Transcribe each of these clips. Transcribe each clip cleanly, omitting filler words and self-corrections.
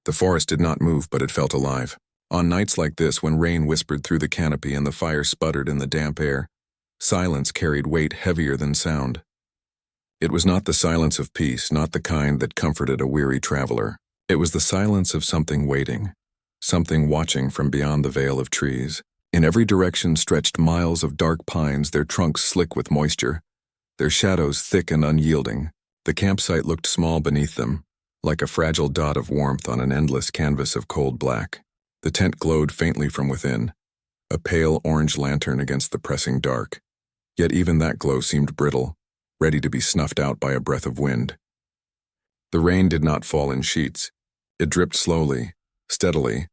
The forest did not move, but it felt alive. On nights like this, when rain whispered through the canopy and the fire sputtered in the damp air, silence carried weight heavier than sound. It was not the silence of peace, not the kind that comforted a weary traveler. It was the silence of something waiting, something watching from beyond the veil of trees. In every direction stretched miles of dark pines, their trunks slick with moisture, their shadows thick and unyielding. The campsite looked small beneath them, like a fragile dot of warmth on an endless canvas of cold black. The tent glowed faintly from within, a pale orange lantern against the pressing dark. Yet even that glow seemed brittle, ready to be snuffed out by a breath of wind. The rain did not fall in sheets. It dripped slowly, steadily,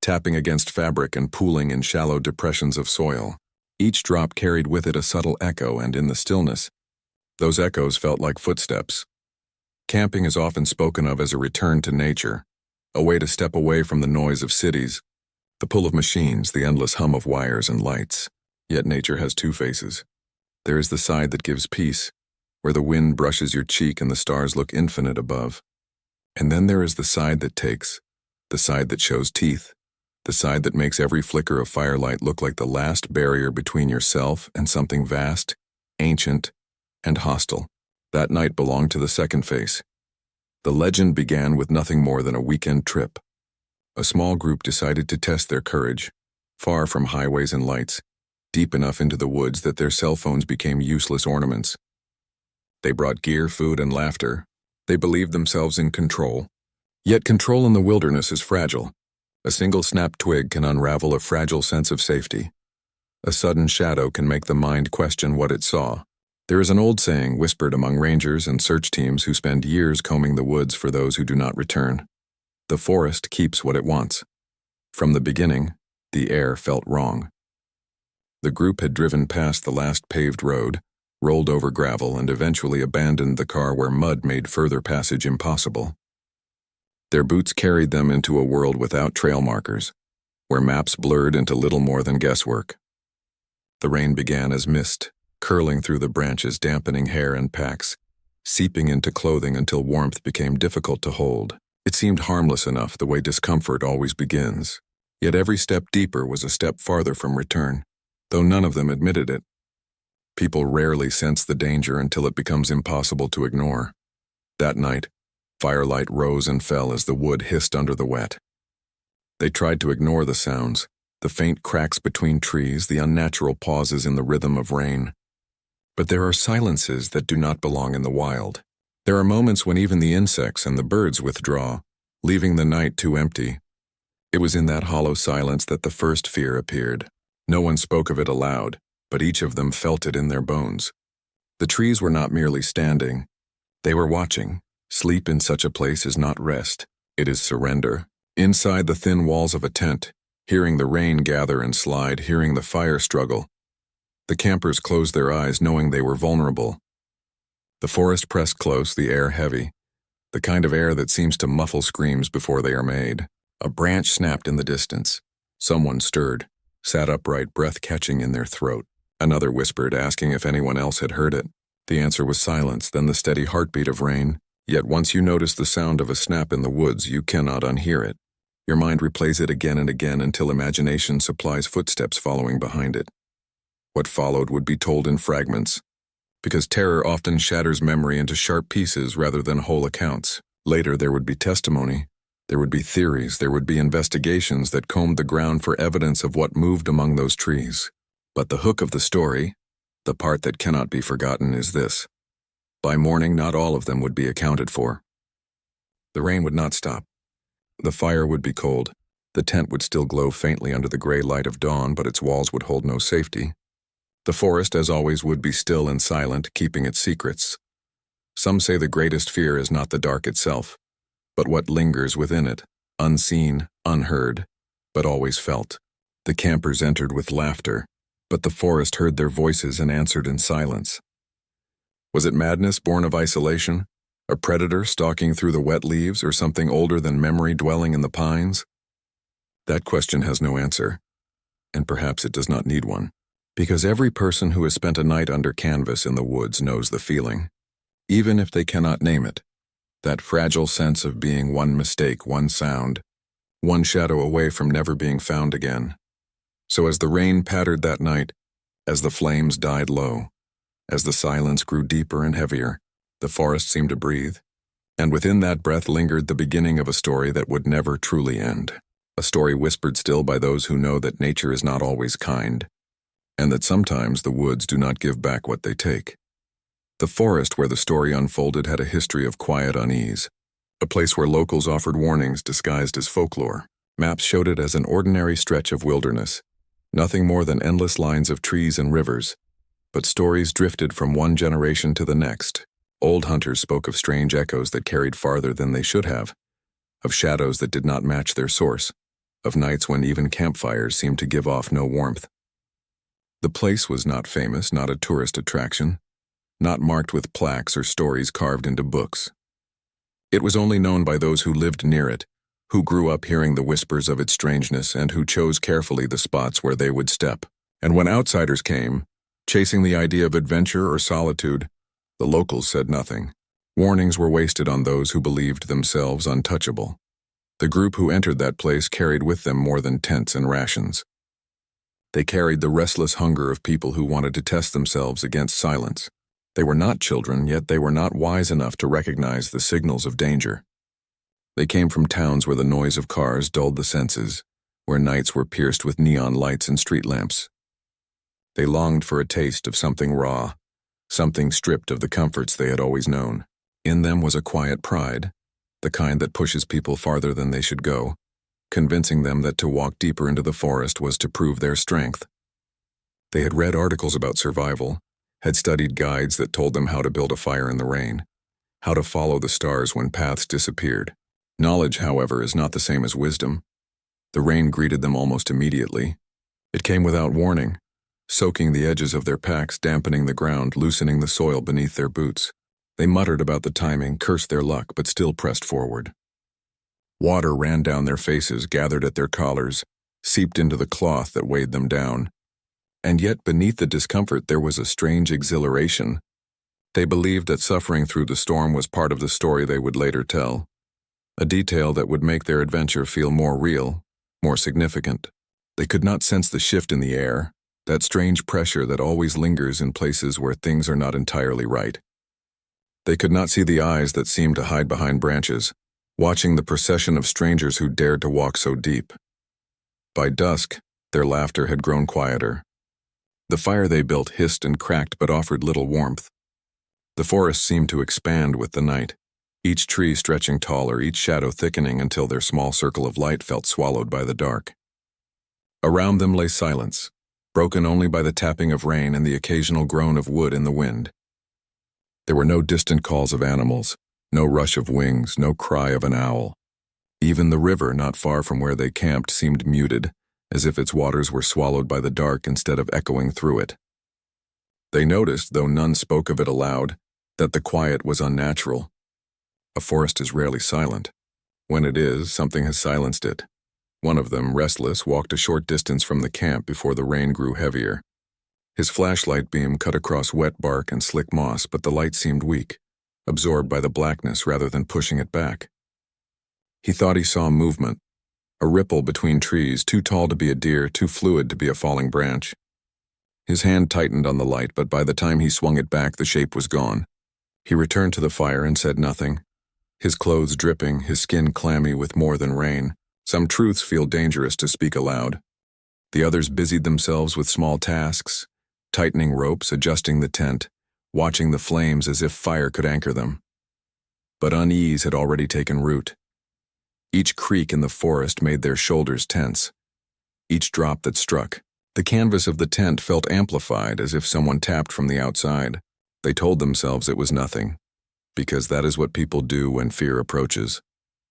tapping against fabric and pooling in shallow depressions of soil. Each drop carried with it a subtle echo, and in the stillness, those echoes felt like footsteps. Camping is often spoken of as a return to nature, a way to step away from the noise of cities, the pull of machines, the endless hum of wires and lights. Yet nature has two faces. There is the side that gives peace, where the wind brushes your cheek and the stars look infinite above. And then there is the side that takes, the side that shows teeth, the side that makes every flicker of firelight look like the last barrier between yourself and something vast, ancient, and hostile. That night belonged to the second face. The legend began with nothing more than a weekend trip. A small group decided to test their courage, far from highways and lights, deep enough into the woods that their cell phones became useless ornaments. They brought gear, food, and laughter. They believed themselves in control. Yet control in the wilderness is fragile. A single snapped twig can unravel a fragile sense of safety. A sudden shadow can make the mind question what it saw. There is an old saying whispered among rangers and search teams who spend years combing the woods for those who do not return. The forest keeps what it wants. From the beginning, the air felt wrong. The group had driven past the last paved road, rolled over gravel, and eventually abandoned the car where mud made further passage impossible. Their boots carried them into a world without trail markers, where maps blurred into little more than guesswork. The rain began as mist, curling through the branches, dampening hair and packs, seeping into clothing until warmth became difficult to hold. It seemed harmless enough, the way discomfort always begins. Yet every step deeper was a step farther from return, though none of them admitted it. People rarely sense the danger until it becomes impossible to ignore. That night, firelight rose and fell as the wood hissed under the wet. They tried to ignore the sounds, the faint cracks between trees, the unnatural pauses in the rhythm of rain. But there are silences that do not belong in the wild. There are moments when even the insects and the birds withdraw, leaving the night too empty. It was in that hollow silence that the first fear appeared. No one spoke of it aloud, but each of them felt it in their bones. The trees were not merely standing. They were watching. Sleep in such a place is not rest. It is surrender. Inside the thin walls of a tent, hearing the rain gather and slide, hearing the fire struggle, the campers closed their eyes knowing they were vulnerable. The forest pressed close, the air heavy, the kind of air that seems to muffle screams before they are made. A branch snapped in the distance. Someone stirred, sat upright, breath catching in their throat. Another whispered, asking if anyone else had heard it. The answer was silence, then the steady heartbeat of rain. Yet once you notice the sound of a snap in the woods, you cannot unhear it. Your mind replays it again and again until imagination supplies footsteps following behind it. What followed would be told in fragments, because terror often shatters memory into sharp pieces rather than whole accounts. Later there would be testimony, there would be theories, there would be investigations that combed the ground for evidence of what moved among those trees. But the hook of the story, the part that cannot be forgotten, is this. By morning, not all of them would be accounted for. The rain would not stop. The fire would be cold. The tent would still glow faintly under the gray light of dawn, but its walls would hold no safety. The forest, as always, would be still and silent, keeping its secrets. Some say the greatest fear is not the dark itself, but what lingers within it, unseen, unheard, but always felt. The campers entered with laughter, but the forest heard their voices and answered in silence. Was it madness born of isolation? A predator stalking through the wet leaves, or something older than memory dwelling in the pines? That question has no answer, and perhaps it does not need one. Because every person who has spent a night under canvas in the woods knows the feeling, even if they cannot name it. that fragile sense of being one mistake, one sound, one shadow away from never being found again. So as the rain pattered that night, as the flames died low, as the silence grew deeper and heavier, the forest seemed to breathe. And within that breath lingered the beginning of a story that would never truly end. A story whispered still by those who know that nature is not always kind, and that sometimes the woods do not give back what they take. The forest where the story unfolded had a history of quiet unease, a place where locals offered warnings disguised as folklore. Maps showed it as an ordinary stretch of wilderness, nothing more than endless lines of trees and rivers, but stories drifted from one generation to the next. Old hunters spoke of strange echoes that carried farther than they should have, of shadows that did not match their source, of nights when even campfires seemed to give off no warmth. The place was not famous, not a tourist attraction, not marked with plaques or stories carved into books. It was only known by those who lived near it, who grew up hearing the whispers of its strangeness and who chose carefully the spots where they would step. And when outsiders came, chasing the idea of adventure or solitude, the locals said nothing. Warnings were wasted on those who believed themselves untouchable. The group who entered that place carried with them more than tents and rations. They carried the restless hunger of people who wanted to test themselves against silence. They were not children, yet they were not wise enough to recognize the signals of danger. They came from towns where the noise of cars dulled the senses, where nights were pierced with neon lights and street lamps. They longed for a taste of something raw, something stripped of the comforts they had always known. In them was a quiet pride, the kind that pushes people farther than they should go, convincing them that to walk deeper into the forest was to prove their strength. They had read articles about survival, had studied guides that told them how to build a fire in the rain, how to follow the stars when paths disappeared. Knowledge, however, is not the same as wisdom. The rain greeted them almost immediately. It came without warning, soaking the edges of their packs, dampening the ground, loosening the soil beneath their boots. They muttered about the timing, cursed their luck, but still pressed forward. Water ran down their faces, gathered at their collars, seeped into the cloth that weighed them down. And yet beneath the discomfort there was a strange exhilaration. They believed that suffering through the storm was part of the story they would later tell, a detail that would make their adventure feel more real, more significant. They could not sense the shift in the air, that strange pressure that always lingers in places where things are not entirely right. They could not see the eyes that seemed to hide behind branches, watching the procession of strangers who dared to walk so deep. By dusk, their laughter had grown quieter. The fire they built hissed and cracked but offered little warmth. The forest seemed to expand with the night, each tree stretching taller, each shadow thickening until their small circle of light felt swallowed by the dark. Around them lay silence, broken only by the tapping of rain and the occasional groan of wood in the wind. There were no distant calls of animals, no rush of wings, no cry of an owl. Even the river not far from where they camped seemed muted, as if its waters were swallowed by the dark instead of echoing through it. They noticed, though none spoke of it aloud, that the quiet was unnatural. A forest is rarely silent. When it is, something has silenced it. One of them, restless, walked a short distance from the camp before the rain grew heavier. His flashlight beam cut across wet bark and slick moss, but the light seemed weak, absorbed by the blackness rather than pushing it back. He thought he saw movement, a ripple between trees, too tall to be a deer, too fluid to be a falling branch. His hand tightened on the light, but by the time he swung it back, the shape was gone. He returned to the fire and said nothing, his clothes dripping, his skin clammy with more than rain. Some truths feel dangerous to speak aloud. The others busied themselves with small tasks, tightening ropes, adjusting the tent, watching the flames as if fire could anchor them. But unease had already taken root. Each creak in the forest made their shoulders tense. Each drop that struck, the canvas of the tent felt amplified as if someone tapped from the outside. They told themselves it was nothing, because that is what people do when fear approaches.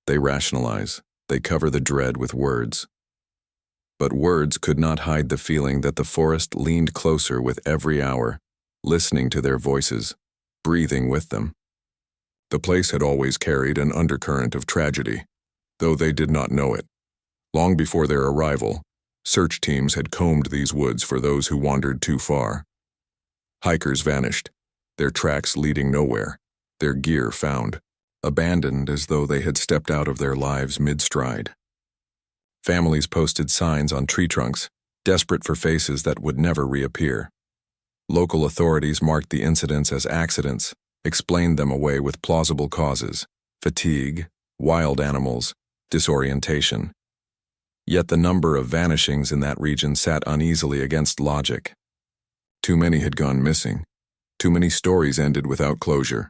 They rationalize, they cover the dread with words. But words could not hide the feeling that the forest leaned closer with every hour, listening to their voices, breathing with them. The place had always carried an undercurrent of tragedy, though they did not know it. Long before their arrival, search teams had combed these woods for those who wandered too far. Hikers vanished, their tracks leading nowhere, their gear found. abandoned as though they had stepped out of their lives mid-stride. Families posted signs on tree trunks, desperate for faces that would never reappear. Local authorities marked the incidents as accidents, explained them away with plausible causes: fatigue, wild animals, disorientation. Yet the number of vanishings in that region sat uneasily against logic. Too many had gone missing. Too many stories ended without closure.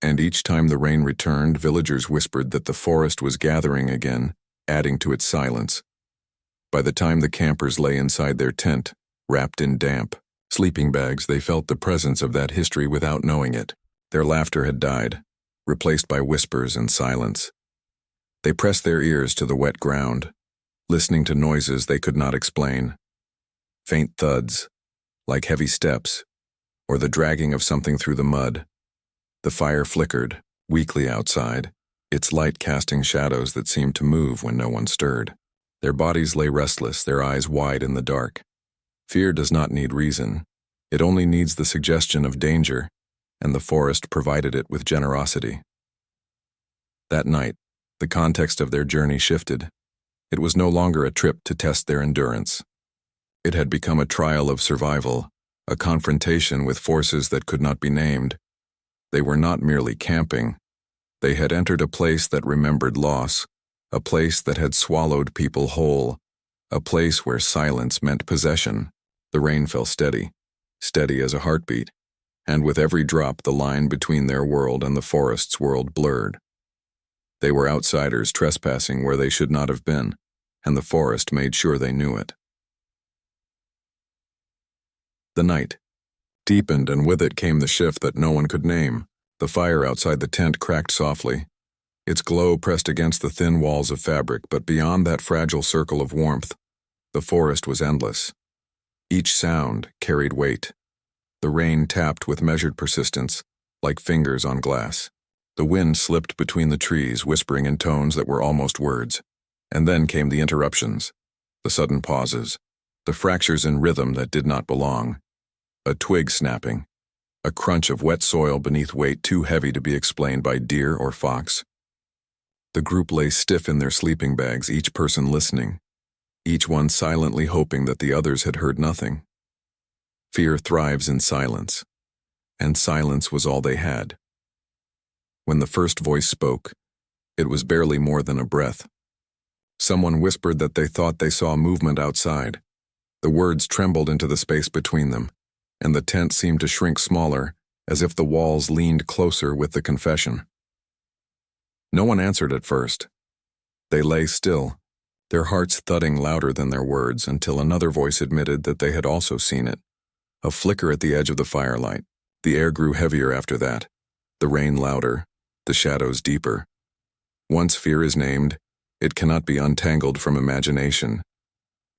And each time the rain returned, villagers whispered that the forest was gathering again, adding to its silence. By the time the campers lay inside their tent, wrapped in damp sleeping bags, they felt the presence of that history without knowing it. Their laughter had died, replaced by whispers and silence. They pressed their ears to the wet ground, listening to noises they could not explain. Faint thuds, like heavy steps, or the dragging of something through the mud. The fire flickered, weakly outside, its light casting shadows that seemed to move when no one stirred. Their bodies lay restless, their eyes wide in the dark. Fear does not need reason. It only needs the suggestion of danger, and the forest provided it with generosity. That night, the context of their journey shifted. It was no longer a trip to test their endurance. It had become a trial of survival, a confrontation with forces that could not be named. They were not merely camping. They had entered a place that remembered loss, a place that had swallowed people whole, a place where silence meant possession. The rain fell steady, steady as a heartbeat, and with every drop the line between their world and the forest's world blurred. They were outsiders trespassing where they should not have been, and the forest made sure they knew it. The night deepened, and with it came the shift that no one could name. The fire outside the tent cracked softly. Its glow pressed against the thin walls of fabric, but beyond that fragile circle of warmth, the forest was endless. Each sound carried weight. The rain tapped with measured persistence, like fingers on glass. The wind slipped between the trees, whispering in tones that were almost words. And then came the interruptions, the sudden pauses, the fractures in rhythm that did not belong. A twig snapping, a crunch of wet soil beneath weight too heavy to be explained by deer or fox. The group lay stiff in their sleeping bags, each person listening, each one silently hoping that the others had heard nothing. Fear thrives in silence, and silence was all they had. When the first voice spoke, it was barely more than a breath. Someone whispered that they thought they saw movement outside. The words trembled into the space between them, and the tent seemed to shrink smaller, as if the walls leaned closer with the confession. No one answered at first. They lay still, their hearts thudding louder than their words, until another voice admitted that they had also seen it. A flicker at the edge of the firelight. The air grew heavier after that, the rain louder, the shadows deeper. Once fear is named, it cannot be untangled from imagination.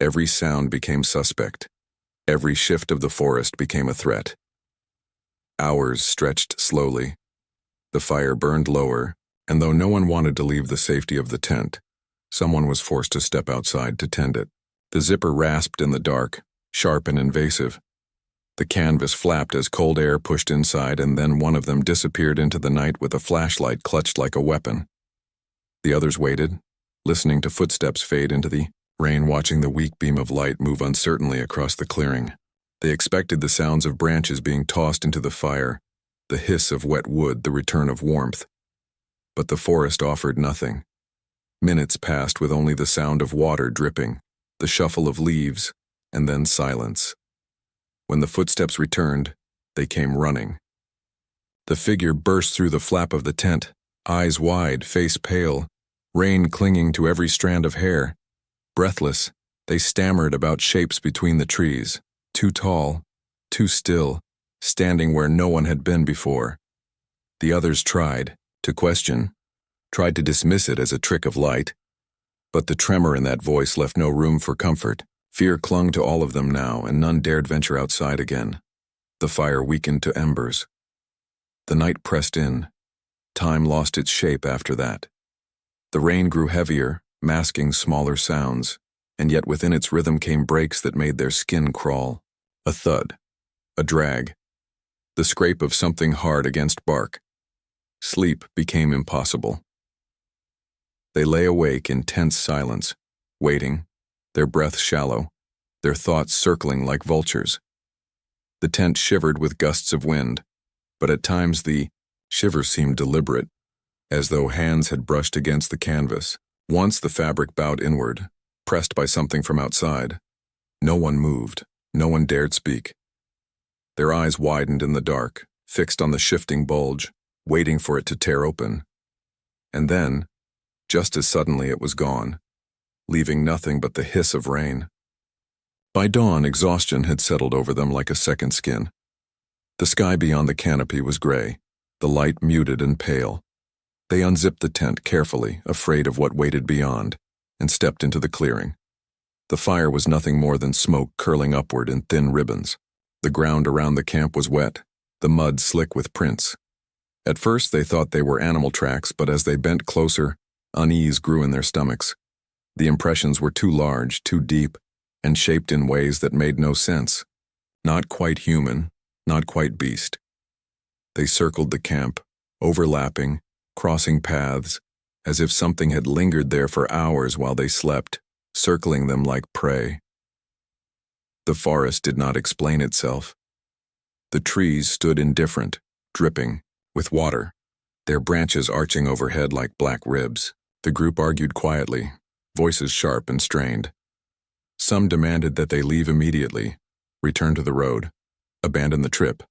Every sound became suspect. Every shift of the forest became a threat. Hours stretched slowly. The fire burned lower, and though no one wanted to leave the safety of the tent, someone was forced to step outside to tend it. The zipper rasped in the dark, sharp and invasive. The canvas flapped as cold air pushed inside, and then one of them disappeared into the night with a flashlight clutched like a weapon. The others waited, listening to footsteps fade into the rain, watching the weak beam of light move uncertainly across the clearing. They expected the sounds of branches being tossed into the fire, the hiss of wet wood, the return of warmth. But the forest offered nothing. Minutes passed with only the sound of water dripping, the shuffle of leaves, and then silence. When the footsteps returned, they came running. The figure burst through the flap of the tent, eyes wide, face pale, rain clinging to every strand of hair. Breathless, they stammered about shapes between the trees, too tall, too still, standing where no one had been before. The others tried to question, tried to dismiss it as a trick of light, but the tremor in that voice left no room for comfort. Fear clung to all of them now, and none dared venture outside again. The fire weakened to embers. The night pressed in. Time lost its shape after that. The rain grew heavier, masking smaller sounds, and yet within its rhythm came breaks that made their skin crawl. A thud, a drag, the scrape of something hard against bark. Sleep became impossible. They lay awake in tense silence, waiting, their breath shallow, their thoughts circling like vultures. The tent shivered with gusts of wind, but at times the shiver seemed deliberate, as though hands had brushed against the canvas. Once the fabric bowed inward, pressed by something from outside. No one moved, no one dared speak. Their eyes widened in the dark, fixed on the shifting bulge, waiting for it to tear open. And then, just as suddenly it was gone, leaving nothing but the hiss of rain. By dawn, exhaustion had settled over them like a second skin. The sky beyond the canopy was gray, the light muted and pale. They unzipped the tent carefully, afraid of what waited beyond, and stepped into the clearing. The fire was nothing more than smoke curling upward in thin ribbons. The ground around the camp was wet, the mud slick with prints. At first they thought they were animal tracks, but as they bent closer, unease grew in their stomachs. The impressions were too large, too deep, and shaped in ways that made no sense. Not quite human, not quite beast. They circled the camp, overlapping, crossing paths, as if something had lingered there for hours while they slept, circling them like prey. The forest did not explain itself. The trees stood indifferent, dripping, with water, their branches arching overhead like black ribs. The group argued quietly, voices sharp and strained. Some demanded that they leave immediately, return to the road, abandon the trip.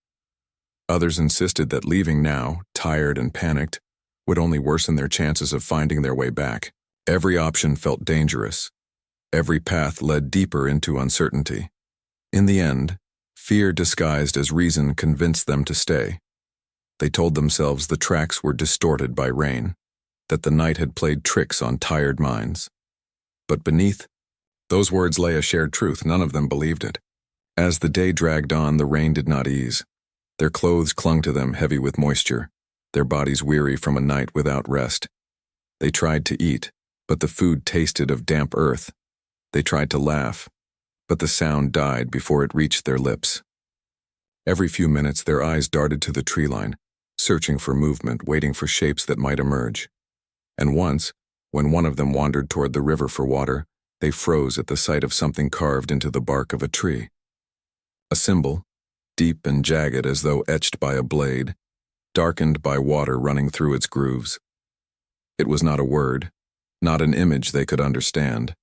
Others insisted that leaving now, tired and panicked, would only worsen their chances of finding their way back. Every option felt dangerous. Every path led deeper into uncertainty. In the end, fear disguised as reason convinced them to stay. They told themselves the tracks were distorted by rain, that the night had played tricks on tired minds. But beneath those words lay a shared truth. None of them believed it. As the day dragged on, the rain did not ease. Their clothes clung to them, heavy with moisture, their bodies weary from a night without rest. They tried to eat, but the food tasted of damp earth. They tried to laugh, but the sound died before it reached their lips. Every few minutes, their eyes darted to the tree line, searching for movement, waiting for shapes that might emerge. And once, when one of them wandered toward the river for water, they froze at the sight of something carved into the bark of a tree. A symbol, deep and jagged as though etched by a blade, darkened by water running through its grooves. It was not a word, not an image they could understand,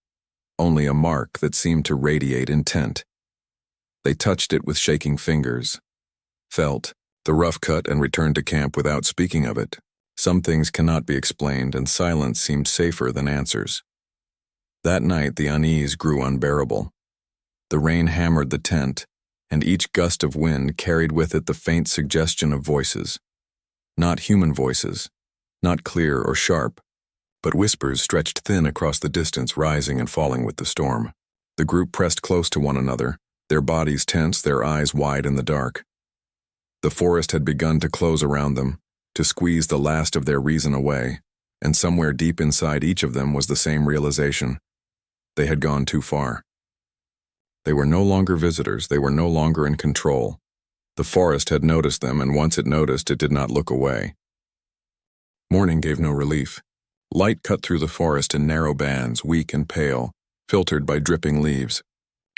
only a mark that seemed to radiate intent. They touched it with shaking fingers, felt the rough cut, and returned to camp without speaking of it. Some things cannot be explained, and silence seemed safer than answers. That night the unease grew unbearable. The rain hammered the tent, and each gust of wind carried with it the faint suggestion of voices. Not human voices, not clear or sharp, but whispers stretched thin across the distance, rising and falling with the storm. The group pressed close to one another, their bodies tense, their eyes wide in the dark. The forest had begun to close around them, to squeeze the last of their reason away, and somewhere deep inside each of them was the same realization. They had gone too far. They were no longer visitors, they were no longer in control. The forest had noticed them, and once it noticed, it did not look away. Morning gave no relief. Light cut through the forest in narrow bands, weak and pale, filtered by dripping leaves.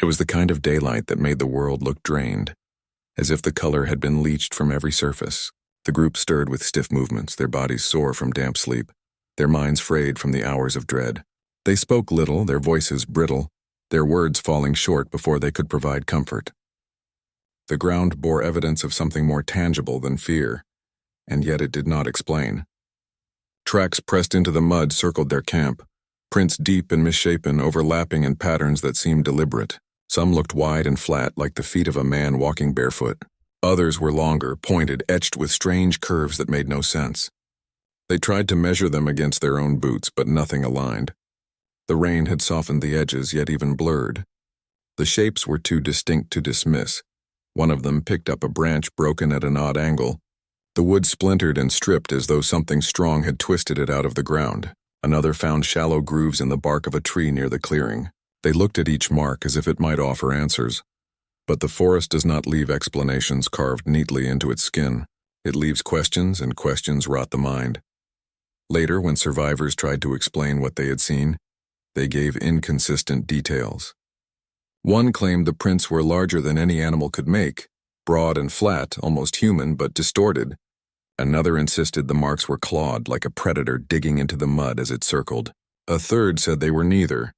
It was the kind of daylight that made the world look drained, as if the color had been leached from every surface. The group stirred with stiff movements, their bodies sore from damp sleep, their minds frayed from the hours of dread. They spoke little, their voices brittle, their words falling short before they could provide comfort. The ground bore evidence of something more tangible than fear, and yet it did not explain. Tracks pressed into the mud circled their camp, prints deep and misshapen, overlapping in patterns that seemed deliberate. Some looked wide and flat, like the feet of a man walking barefoot. Others were longer, pointed, etched with strange curves that made no sense. They tried to measure them against their own boots, but nothing aligned. The rain had softened the edges, yet even blurred. The shapes were too distinct to dismiss. One of them picked up a branch broken at an odd angle. The wood splintered and stripped as though something strong had twisted it out of the ground. Another found shallow grooves in the bark of a tree near the clearing. They looked at each mark as if it might offer answers. But the forest does not leave explanations carved neatly into its skin. It leaves questions, and questions rot the mind. Later, when survivors tried to explain what they had seen, they gave inconsistent details. One claimed the prints were larger than any animal could make, broad and flat, almost human, but distorted. Another insisted the marks were clawed, like a predator digging into the mud as it circled. A third said they were neither,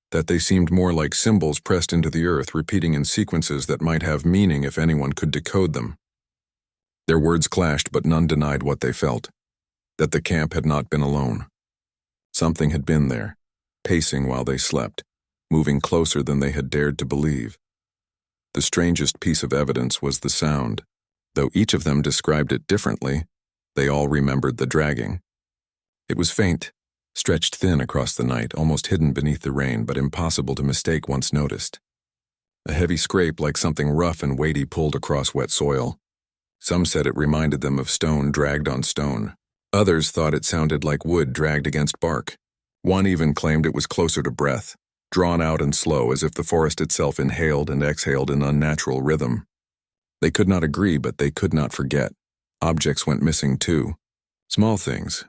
that they seemed more like symbols pressed into the earth, repeating in sequences that might have meaning if anyone could decode them. Their words clashed, but none denied what they felt, that the camp had not been alone. Something had been there, pacing while they slept, moving closer than they had dared to believe. The strangest piece of evidence was the sound. Though each of them described it differently, they all remembered the dragging. It was faint, stretched thin across the night, almost hidden beneath the rain, but impossible to mistake once noticed. A heavy scrape like something rough and weighty pulled across wet soil. Some said it reminded them of stone dragged on stone. Others thought it sounded like wood dragged against bark. One even claimed it was closer to breath, drawn out and slow, as if the forest itself inhaled and exhaled in unnatural rhythm. They could not agree, but they could not forget. Objects went missing too. Small things,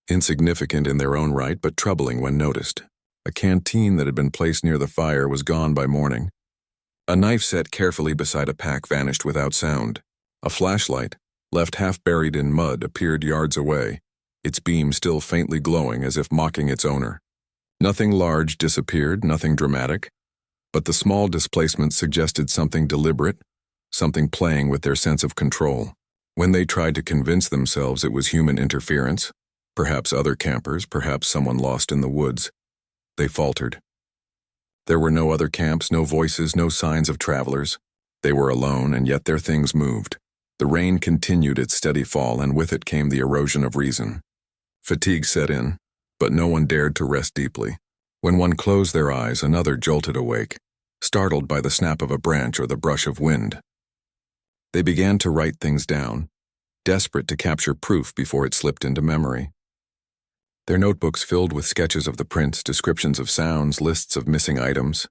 insignificant in their own right, but troubling when noticed. A canteen that had been placed near the fire was gone by morning. A knife set carefully beside a pack vanished without sound. A flashlight, left half buried in mud, appeared yards away, its beam still faintly glowing as if mocking its owner. Nothing large disappeared, nothing dramatic, but the small displacement suggested something deliberate, something playing with their sense of control. When they tried to convince themselves it was human interference, perhaps other campers, perhaps someone lost in the woods, they faltered. There were no other camps, no voices, no signs of travelers. They were alone, and yet their things moved. The rain continued its steady fall, and with it came the erosion of reason. Fatigue set in, but no one dared to rest deeply. When one closed their eyes, another jolted awake, startled by the snap of a branch or the brush of wind. They began to write things down, desperate to capture proof before it slipped into memory. Their notebooks filled with sketches of the prints, descriptions of sounds, lists of missing items.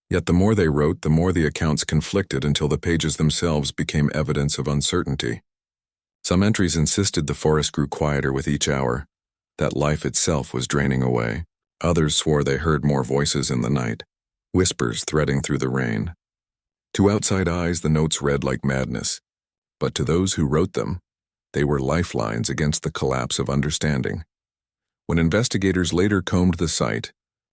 Yet the more they wrote, the more the accounts conflicted until the pages themselves became evidence of uncertainty. Some entries insisted the forest grew quieter with each hour, that life itself was draining away. Others swore they heard more voices in the night, whispers threading through the rain. To outside eyes, the notes read like madness, but to those who wrote them, they were lifelines against the collapse of understanding. When investigators later combed the site,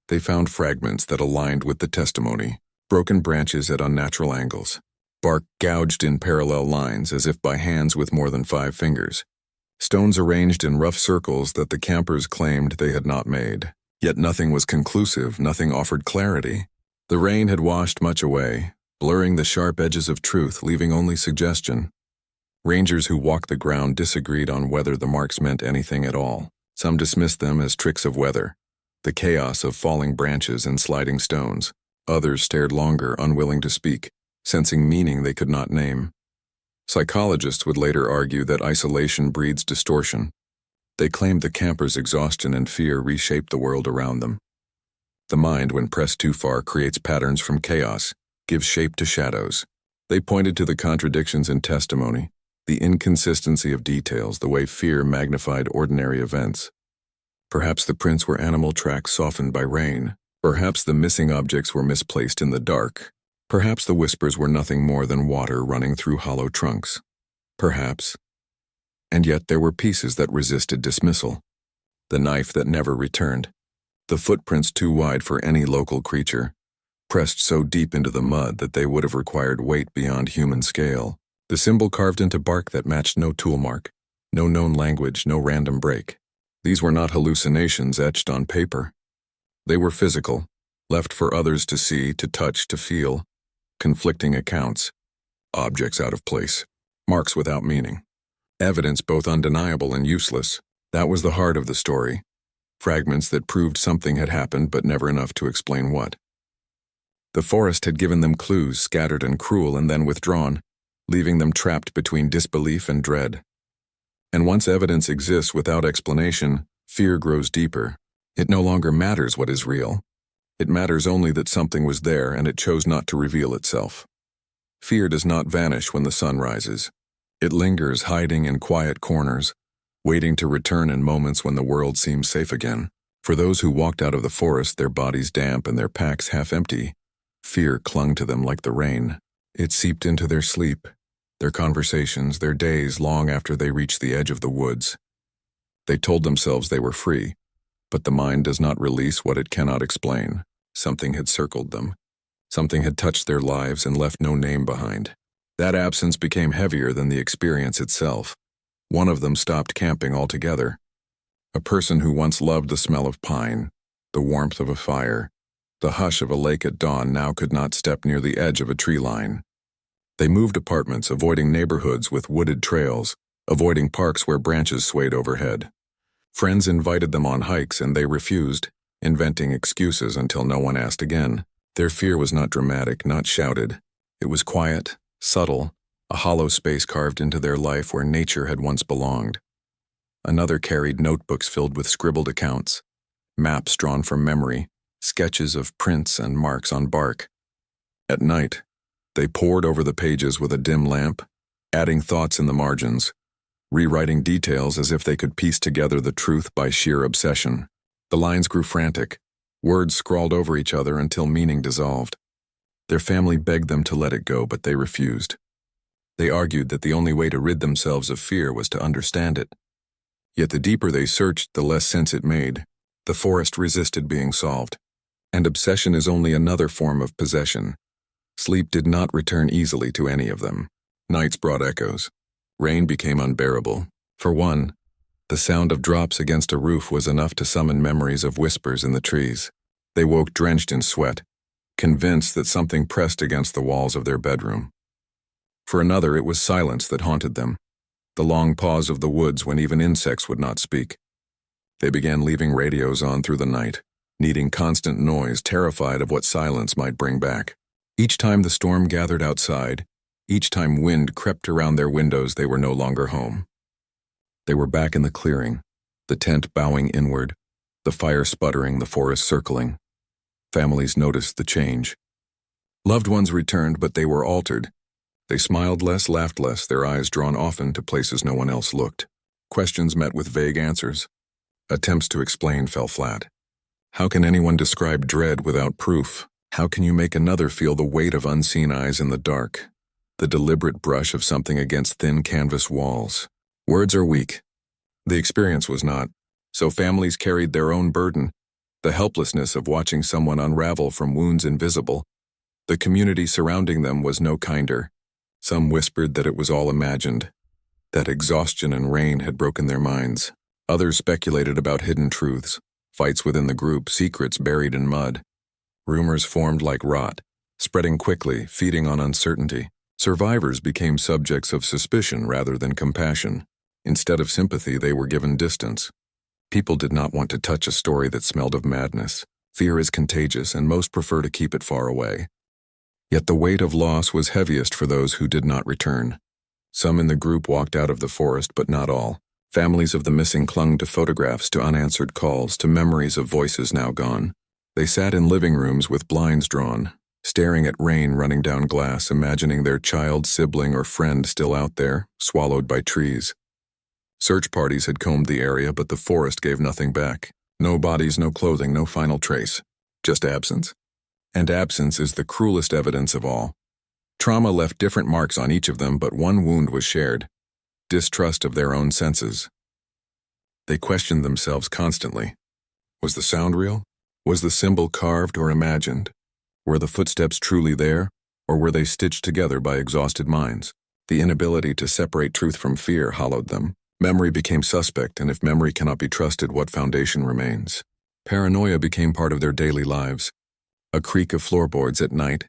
they found fragments that aligned with the testimony, broken branches at unnatural angles, bark gouged in parallel lines as if by hands with more than 5 fingers, stones arranged in rough circles that the campers claimed they had not made. Yet nothing was conclusive, nothing offered clarity. The rain had washed much away, blurring the sharp edges of truth, leaving only suggestion. Rangers who walked the ground disagreed on whether the marks meant anything at all. Some dismissed them as tricks of weather, the chaos of falling branches and sliding stones. Others stared longer, unwilling to speak, sensing meaning they could not name. Psychologists would later argue that isolation breeds distortion. They claimed the campers' exhaustion and fear reshaped the world around them. The mind, when pressed too far, creates patterns from chaos, gives shape to shadows. They pointed to the contradictions in testimony, the inconsistency of details, the way fear magnified ordinary events. Perhaps the prints were animal tracks softened by rain. Perhaps the missing objects were misplaced in the dark. Perhaps the whispers were nothing more than water running through hollow trunks. Perhaps. And yet there were pieces that resisted dismissal. The knife that never returned. The footprints too wide for any local creature, pressed so deep into the mud that they would have required weight beyond human scale. The symbol carved into bark that matched no tool mark, no known language, no random break. These were not hallucinations etched on paper. They were physical, left for others to see, to touch, to feel. Conflicting accounts. Objects out of place. Marks without meaning. Evidence both undeniable and useless. That was the heart of the story. Fragments that proved something had happened, but never enough to explain what. The forest had given them clues, scattered and cruel, and then withdrawn, leaving them trapped between disbelief and dread. And once evidence exists without explanation, fear grows deeper. It no longer matters what is real. It matters only that something was there and it chose not to reveal itself. Fear does not vanish when the sun rises. It lingers, hiding in quiet corners, waiting to return in moments when the world seems safe again. For those who walked out of the forest, their bodies damp and their packs half empty, fear clung to them like the rain. It seeped into their sleep, their conversations, their days long after they reached the edge of the woods. They told themselves they were free, but the mind does not release what it cannot explain. Something had circled them. Something had touched their lives and left no name behind. That absence became heavier than the experience itself. One of them stopped camping altogether. A person who once loved the smell of pine, the warmth of a fire, the hush of a lake at dawn now could not step near the edge of a tree line. They moved apartments, avoiding neighborhoods with wooded trails, avoiding parks where branches swayed overhead. Friends invited them on hikes and they refused, inventing excuses until no one asked again. Their fear was not dramatic, not shouted. It was quiet, subtle, a hollow space carved into their life where nature had once belonged. Another carried notebooks filled with scribbled accounts, maps drawn from memory, sketches of prints and marks on bark. At night, they pored over the pages with a dim lamp, adding thoughts in the margins, rewriting details as if they could piece together the truth by sheer obsession. The lines grew frantic, words scrawled over each other until meaning dissolved. Their family begged them to let it go, but they refused. They argued that the only way to rid themselves of fear was to understand it. Yet the deeper they searched, the less sense it made. The forest resisted being solved. And obsession is only another form of possession. Sleep did not return easily to any of them. Nights brought echoes. Rain became unbearable. For one, the sound of drops against a roof was enough to summon memories of whispers in the trees. They woke drenched in sweat, convinced that something pressed against the walls of their bedroom. For another, it was silence that haunted them, the long pause of the woods when even insects would not speak. They began leaving radios on through the night, needing constant noise, terrified of what silence might bring back. Each time the storm gathered outside, each time wind crept around their windows, they were no longer home. They were back in the clearing, the tent bowing inward, the fire sputtering, the forest circling. Families noticed the change. Loved ones returned, but they were altered. They smiled less, laughed less, their eyes drawn often to places no one else looked. Questions met with vague answers. Attempts to explain fell flat. How can anyone describe dread without proof? How can you make another feel the weight of unseen eyes in the dark? The deliberate brush of something against thin canvas walls. Words are weak. The experience was not. So families carried their own burden, the helplessness of watching someone unravel from wounds invisible. The community surrounding them was no kinder. Some whispered that it was all imagined, that exhaustion and rain had broken their minds. Others speculated about hidden truths, fights within the group, secrets buried in mud. Rumors formed like rot, spreading quickly, feeding on uncertainty. Survivors became subjects of suspicion rather than compassion. Instead of sympathy, they were given distance. People did not want to touch a story that smelled of madness. Fear is contagious, and most prefer to keep it far away. Yet the weight of loss was heaviest for those who did not return. Some in the group walked out of the forest, but not all. Families of the missing clung to photographs, to unanswered calls, to memories of voices now gone. They sat in living rooms with blinds drawn, staring at rain running down glass, imagining their child, sibling, or friend still out there, swallowed by trees. Search parties had combed the area, but the forest gave nothing back. No bodies, no clothing, no final trace. Just absence. And absence is the cruelest evidence of all. Trauma left different marks on each of them, but one wound was shared: distrust of their own senses. They questioned themselves constantly. Was the sound real? Was the symbol carved or imagined? Were the footsteps truly there, or were they stitched together by exhausted minds? The inability to separate truth from fear hollowed them. Memory became suspect, and if memory cannot be trusted, what foundation remains? Paranoia became part of their daily lives. A creak of floorboards at night,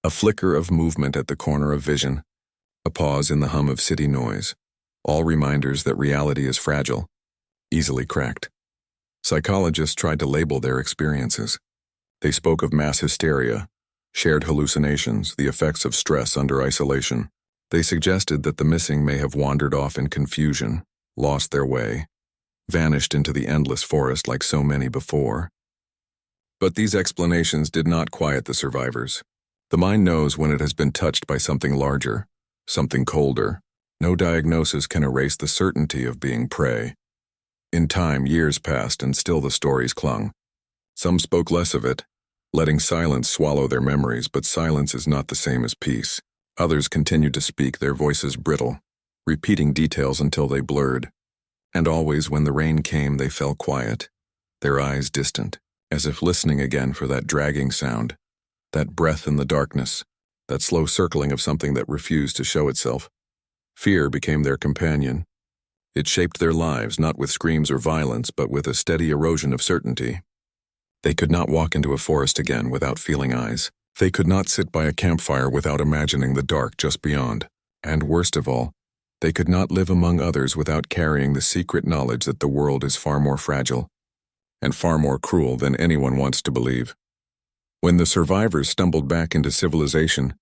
a flicker of movement at the corner of vision, a pause in the hum of city noise, all reminders that reality is fragile, easily cracked. Psychologists tried to label their experiences. They spoke of mass hysteria, shared hallucinations, the effects of stress under isolation. They suggested that the missing may have wandered off in confusion, lost their way, vanished into the endless forest like so many before. But these explanations did not quiet the survivors. The mind knows when it has been touched by something larger, something colder, No diagnosis can erase the certainty of being prey. In time, years passed and still the stories clung. Some spoke less of it, letting silence swallow their memories, but silence is not the same as peace. Others continued to speak, their voices brittle, repeating details until they blurred. And always when the rain came, they fell quiet, their eyes distant, as if listening again for that dragging sound, that breath in the darkness, that slow circling of something that refused to show itself. Fear became their companion. It shaped their lives, not with screams or violence, but with a steady erosion of certainty. They could not walk into a forest again without feeling eyes. They could not sit by a campfire without imagining the dark just beyond. And worst of all, they could not live among others without carrying the secret knowledge that the world is far more fragile and far more cruel than anyone wants to believe. When the survivors stumbled back into civilization,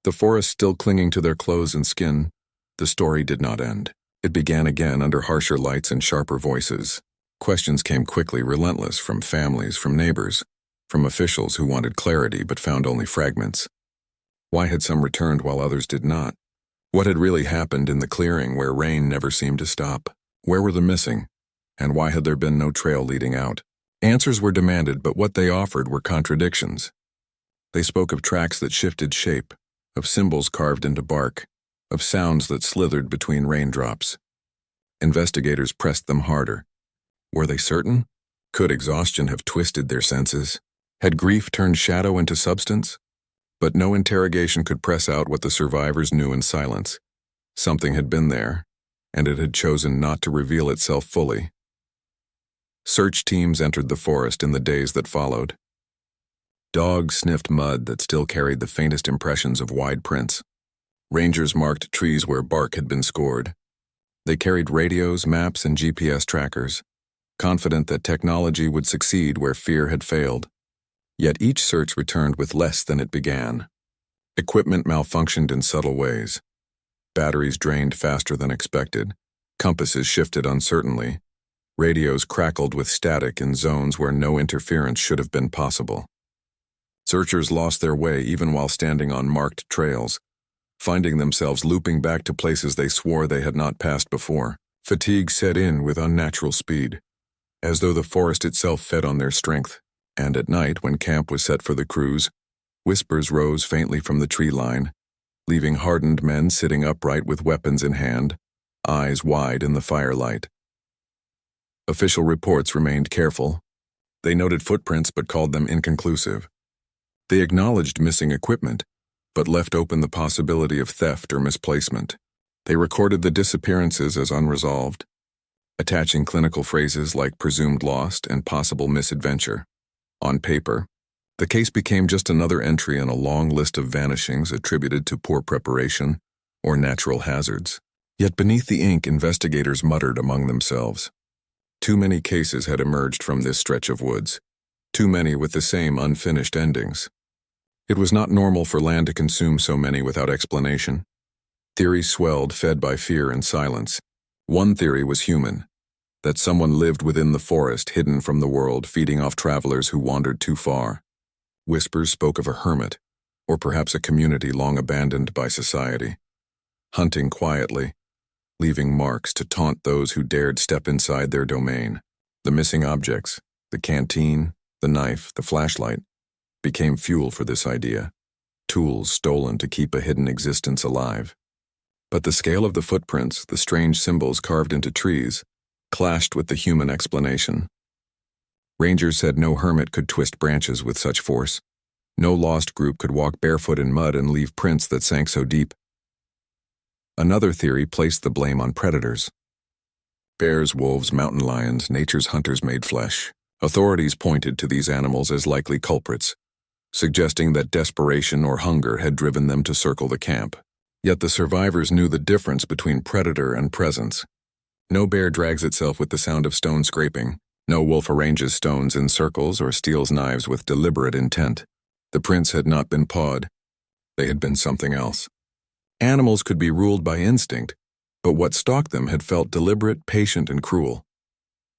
the forest still clinging to their clothes and skin, the story did not end. It began again under harsher lights and sharper voices. Questions came quickly, relentless, from families, from neighbors, from officials who wanted clarity but found only fragments. Why had some returned while others did not? What had really happened in the clearing where rain never seemed to stop? Where were the missing? And why had there been no trail leading out? Answers were demanded, but what they offered were contradictions. They spoke of tracks that shifted shape, of symbols carved into bark, of sounds that slithered between raindrops. Investigators pressed them harder. Were they certain? Could exhaustion have twisted their senses? Had grief turned shadow into substance? But no interrogation could press out what the survivors knew in silence. Something had been there, and it had chosen not to reveal itself fully. Search teams entered the forest in the days that followed. Dogs sniffed mud that still carried the faintest impressions of wide prints. Rangers marked trees where bark had been scored. They carried radios, maps, and GPS trackers, confident that technology would succeed where fear had failed. Yet each search returned with less than it began. Equipment malfunctioned in subtle ways. Batteries drained faster than expected. Compasses shifted uncertainly. Radios crackled with static in zones where no interference should have been possible. Searchers lost their way even while standing on marked trails, finding themselves looping back to places they swore they had not passed before. Fatigue set in with unnatural speed, as though the forest itself fed on their strength. And at night, when camp was set for the cruise, whispers rose faintly from the tree line, leaving hardened men sitting upright with weapons in hand, eyes wide in the firelight. Official reports remained careful. They noted footprints but called them inconclusive. They acknowledged missing equipment, but left open the possibility of theft or misplacement. They recorded the disappearances as unresolved, attaching clinical phrases like presumed lost and possible misadventure. On paper, the case became just another entry in a long list of vanishings attributed to poor preparation or natural hazards. Yet beneath the ink, investigators muttered among themselves. Too many cases had emerged from this stretch of woods, too many with the same unfinished endings. It was not normal for land to consume so many without explanation. Theories swelled, fed by fear and silence. One theory was human, that someone lived within the forest, hidden from the world, feeding off travelers who wandered too far. Whispers spoke of a hermit, or perhaps a community long abandoned by society, hunting quietly, leaving marks to taunt those who dared step inside their domain. The missing objects, the canteen, the knife, the flashlight, became fuel for this idea, tools stolen to keep a hidden existence alive. But the scale of the footprints, the strange symbols carved into trees, clashed with the human explanation. Rangers said no hermit could twist branches with such force. No lost group could walk barefoot in mud and leave prints that sank so deep. Another theory placed the blame on predators. Bears, wolves, mountain lions, nature's hunters made flesh. Authorities pointed to these animals as likely culprits, suggesting that desperation or hunger had driven them to circle the camp. Yet the survivors knew the difference between predator and presence. No bear drags itself with the sound of stone scraping. No wolf arranges stones in circles or steals knives with deliberate intent. The prints had not been pawed. They had been something else. Animals could be ruled by instinct, but what stalked them had felt deliberate, patient, and cruel.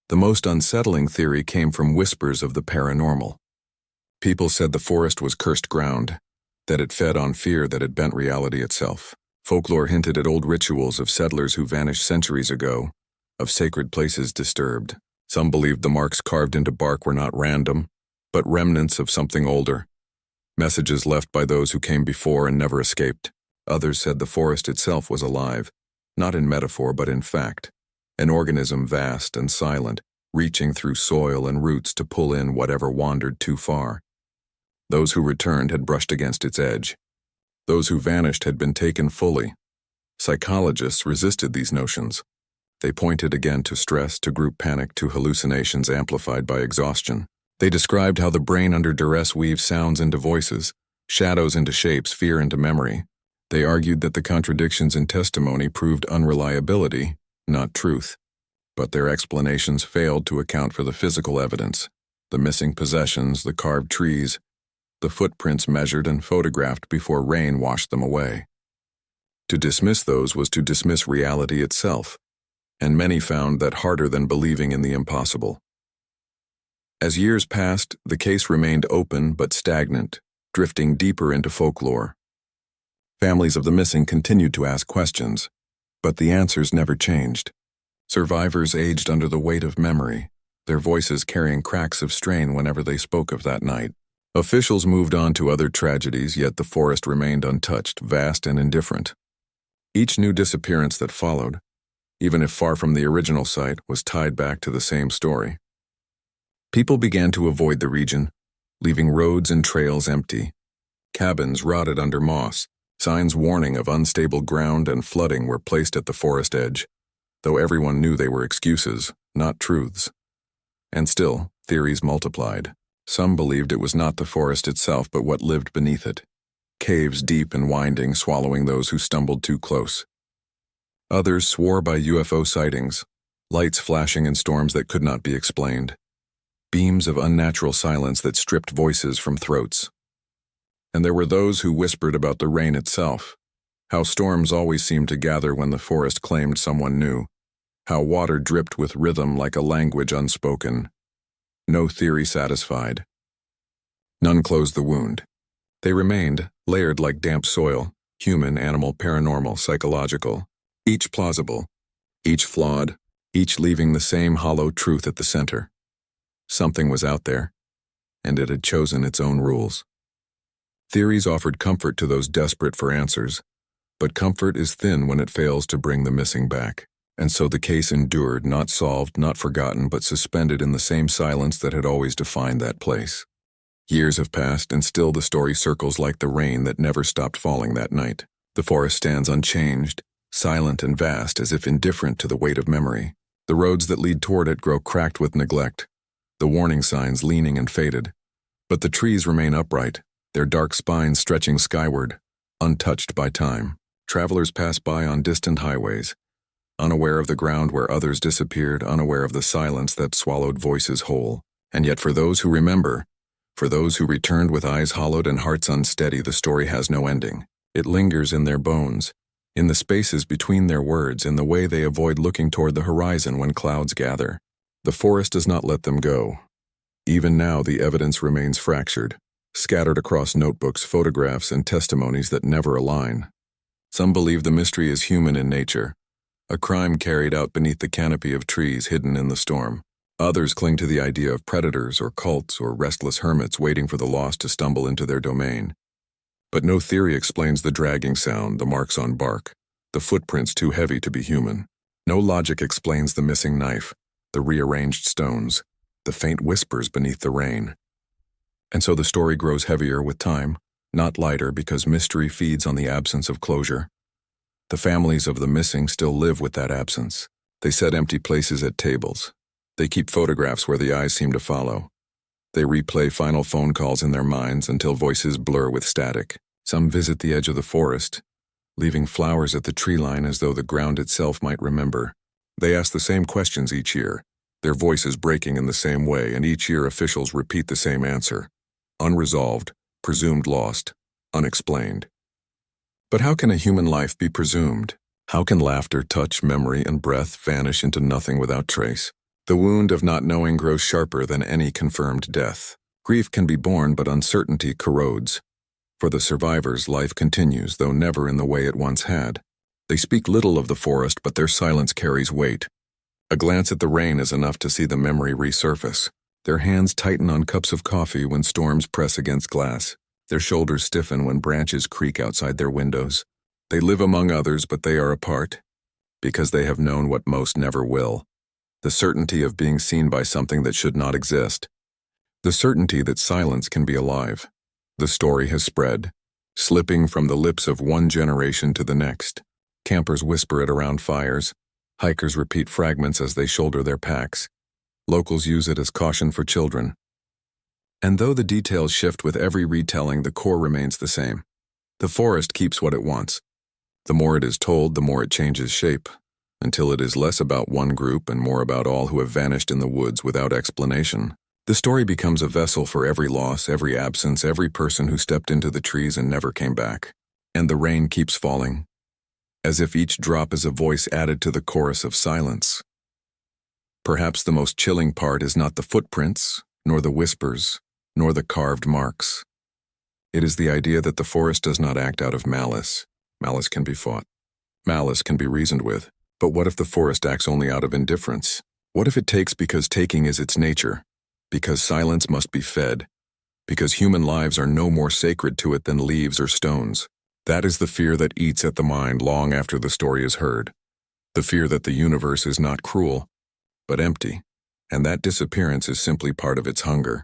The most unsettling theory came from whispers of the paranormal. People said the forest was cursed ground, that it fed on fear that had bent reality itself. Folklore hinted at old rituals of settlers who vanished centuries ago, of sacred places disturbed. Some believed the marks carved into bark were not random, but remnants of something older, messages left by those who came before and never escaped. Others said the forest itself was alive, not in metaphor but in fact, an organism vast and silent, reaching through soil and roots to pull in whatever wandered too far. Those who returned had brushed against its edge. Those who vanished had been taken fully. Psychologists resisted these notions. They pointed again to stress, to group panic, to hallucinations amplified by exhaustion. They described how the brain under duress weaves sounds into voices, shadows into shapes, fear into memory. They argued that the contradictions in testimony proved unreliability, not truth. But their explanations failed to account for the physical evidence, the missing possessions, the carved trees, the footprints measured and photographed before rain washed them away. To dismiss those was to dismiss reality itself, and many found that harder than believing in the impossible. As years passed, the case remained open but stagnant, drifting deeper into folklore. Families of the missing continued to ask questions, but the answers never changed. Survivors aged under the weight of memory, their voices carrying cracks of strain whenever they spoke of that night. Officials moved on to other tragedies, yet the forest remained untouched, vast and indifferent. Each new disappearance that followed, even if far from the original site, was tied back to the same story. People began to avoid the region, leaving roads and trails empty. Cabins rotted under moss, signs warning of unstable ground and flooding were placed at the forest edge, though everyone knew they were excuses, not truths. And still, theories multiplied. Some believed it was not the forest itself but what lived beneath it, caves deep and winding swallowing those who stumbled too close. Others swore by UFO sightings, lights flashing in storms that could not be explained, beams of unnatural silence that stripped voices from throats. And there were those who whispered about the rain itself, how storms always seemed to gather when the forest claimed someone new, how water dripped with rhythm like a language unspoken. No theory satisfied. None closed the wound. They remained, layered like damp soil, human, animal, paranormal, psychological, each plausible, each flawed, each leaving the same hollow truth at the center. Something was out there, and it had chosen its own rules. Theories offered comfort to those desperate for answers, but comfort is thin when it fails to bring the missing back. And so the case endured, not solved, not forgotten, but suspended in the same silence that had always defined that place. Years have passed, and still the story circles like the rain that never stopped falling that night. The forest stands unchanged, silent and vast, as if indifferent to the weight of memory. The roads that lead toward it grow cracked with neglect, the warning signs leaning and faded. But the trees remain upright, their dark spines stretching skyward, untouched by time. Travelers pass by on distant highways, unaware of the ground where others disappeared, unaware of the silence that swallowed voices whole. And yet for those who remember, for those who returned with eyes hollowed and hearts unsteady, the story has no ending. It lingers in their bones, in the spaces between their words, in the way they avoid looking toward the horizon when clouds gather. The forest does not let them go. Even now the evidence remains fractured, scattered across notebooks, photographs, and testimonies that never align. Some believe the mystery is human in nature, a crime carried out beneath the canopy of trees hidden in the storm. Others cling to the idea of predators or cults or restless hermits waiting for the lost to stumble into their domain. But no theory explains the dragging sound, the marks on bark, the footprints too heavy to be human. No logic explains the missing knife, the rearranged stones, the faint whispers beneath the rain. And so the story grows heavier with time, not lighter, because mystery feeds on the absence of closure. The families of the missing still live with that absence. They set empty places at tables. They keep photographs where the eyes seem to follow. They replay final phone calls in their minds until voices blur with static. Some visit the edge of the forest, leaving flowers at the tree line as though the ground itself might remember. They ask the same questions each year, their voices breaking in the same way, and each year officials repeat the same answer. Unresolved, presumed lost, unexplained. But how can a human life be presumed? How can laughter, touch, memory, and breath vanish into nothing without trace? The wound of not knowing grows sharper than any confirmed death. Grief can be borne, but uncertainty corrodes. For the survivors, life continues, though never in the way it once had. They speak little of the forest, but their silence carries weight. A glance at the rain is enough to see the memory resurface. Their hands tighten on cups of coffee when storms press against glass. Their shoulders stiffen when branches creak outside their windows. They live among others, but they are apart, because they have known what most never will. The certainty of being seen by something that should not exist. The certainty that silence can be alive. The story has spread, slipping from the lips of one generation to the next. Campers whisper it around fires. Hikers repeat fragments as they shoulder their packs. Locals use it as caution for children. And though the details shift with every retelling, the core remains the same. The forest keeps what it wants. The more it is told, the more it changes shape, until it is less about one group and more about all who have vanished in the woods without explanation. The story becomes a vessel for every loss, every absence, every person who stepped into the trees and never came back. And the rain keeps falling, as if each drop is a voice added to the chorus of silence. Perhaps the most chilling part is not the footprints, nor the whispers, nor the carved marks. It is the idea that the forest does not act out of malice. Malice can be fought. Malice can be reasoned with. But what if the forest acts only out of indifference? What if it takes because taking is its nature? Because silence must be fed? Because human lives are no more sacred to it than leaves or stones? That is the fear that eats at the mind long after the story is heard. The fear that the universe is not cruel, but empty, and that disappearance is simply part of its hunger.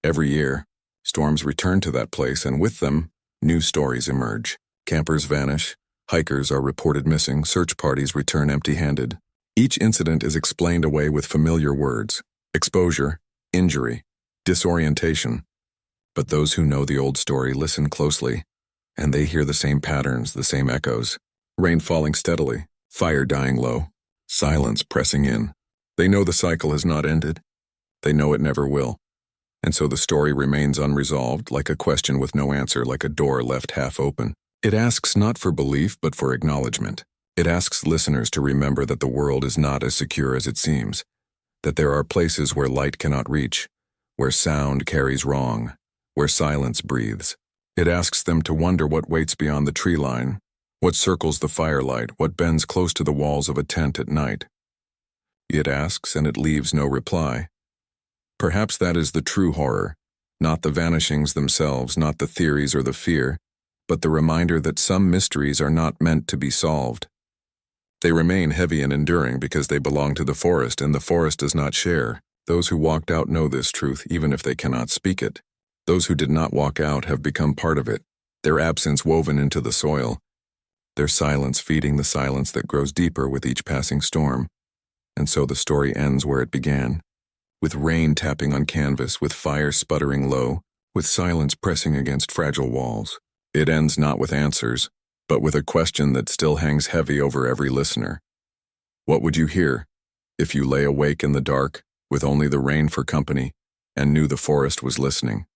Every year, storms return to that place, and with them, new stories emerge. Campers vanish, hikers are reported missing, search parties return empty-handed. Each incident is explained away with familiar words: exposure, injury, disorientation. But those who know the old story listen closely, and they hear the same patterns, the same echoes. Rain falling steadily, fire dying low, silence pressing in. They know the cycle has not ended. They know it never will. And so the story remains unresolved, like a question with no answer, like a door left half open. It asks not for belief, but for acknowledgement. It asks listeners to remember that the world is not as secure as it seems, that there are places where light cannot reach, where sound carries wrong, where silence breathes. It asks them to wonder what waits beyond the tree line, what circles the firelight, what bends close to the walls of a tent at night. It asks, and it leaves no reply. Perhaps that is the true horror, not the vanishings themselves, not the theories or the fear, but the reminder that some mysteries are not meant to be solved. They remain heavy and enduring because they belong to the forest, and the forest does not share. Those who walked out know this truth, even if they cannot speak it. Those who did not walk out have become part of it, their absence woven into the soil, their silence feeding the silence that grows deeper with each passing storm. And so the story ends where it began, with rain tapping on canvas, with fire sputtering low, with silence pressing against fragile walls. It ends not with answers, but with a question that still hangs heavy over every listener. What would you hear if you lay awake in the dark with only the rain for company and knew the forest was listening?